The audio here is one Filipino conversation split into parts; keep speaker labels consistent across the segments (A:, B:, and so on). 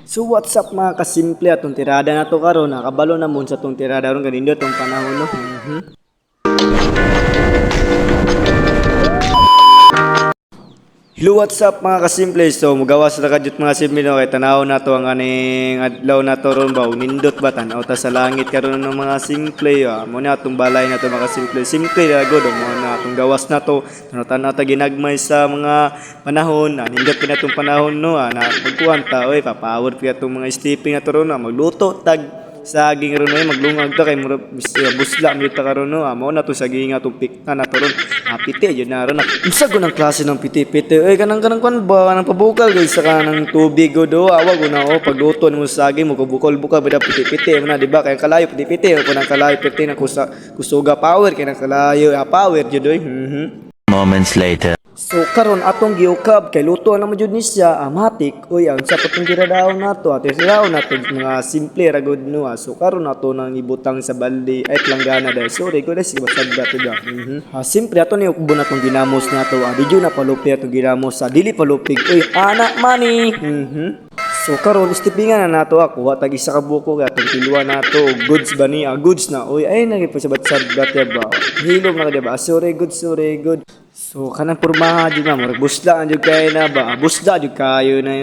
A: So what's up mga kasimple atong tirada na to karon, nakabalo na mo sa tong tirada ron kanindo tong panahon no. Hello, what's up mga kasimple. So mugawas na kadyot mga simple no, kay tanaw na to ang aning adlaw na to ron ba nindot ba tanaw ta sa langit karon ng mga simple mo na atong balay na to mga simple ra gud mo na atong gawas na to tanaw ta ginagmay sa mga panahon na nindot na tong panahon no na magkuan ta oy papawod pa tong mga stepping na to ron magluto tag saging ron ay maglungag ta kay busla mi ta karon no amo na to saging atong pikta na to ron piti jud na ron unsa go ng klase ng piti-piti oy kanang kwan ba kanang pabukal guys sa kanang tubig go do awag go na pagluto mo sa saging mo bukol-bukol bida piti-piti mo na di ba kay kalayo piti-piti ko nang kalayo piti na kusuga power kay nang kalayo power jud oy
B: Moments later.
A: So karon atong giukab kay luto na mo jud ni siya amatik oy ang sa patong tiradaon nato at tiradaon nato mga simple ra gud no so karon nato nang ibutang sa balde ay planggana dahil sorry ko dahil basag dato da simple ato ni ukbo natong ginamos nato di jud na palupi atong ginamos sa dili palupig oy anak mani So karon istipingan na nato ako tag isa ka buko kay atong tiluan nato goods ba ni goods na oy ay nagipasabat-sad ya ba hilom na ka ba sorry good so kanang pormaha jud na murag busla jud kay na ba busla jud kayo na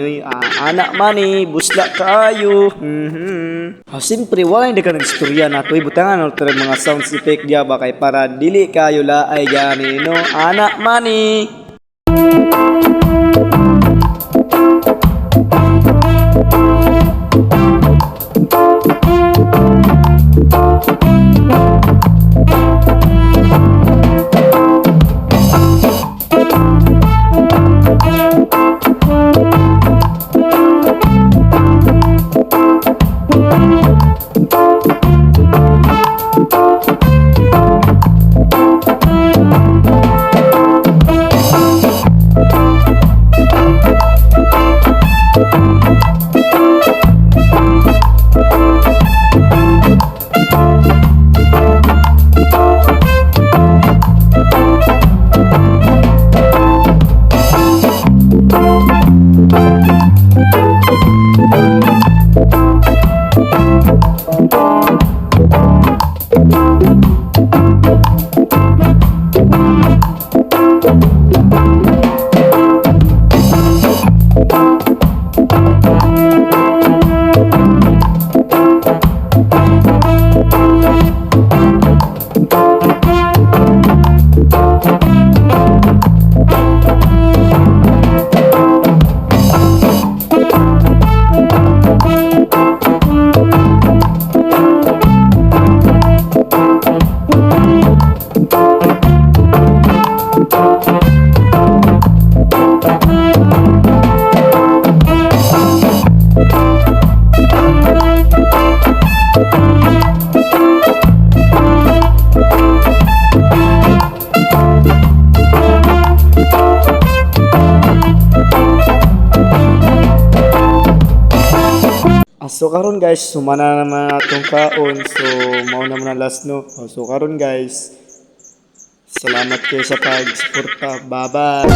A: anak mani busla kayo simpre wala hindi ka nagstorya nato ibutangan no mga sound effect dia ba kay para dili kayo laay gani no anak mani. So karon guys, sumana naman atong kaon. So mao na man last no. So karon guys, salamat kayo sa pag-suporta. Bye-bye.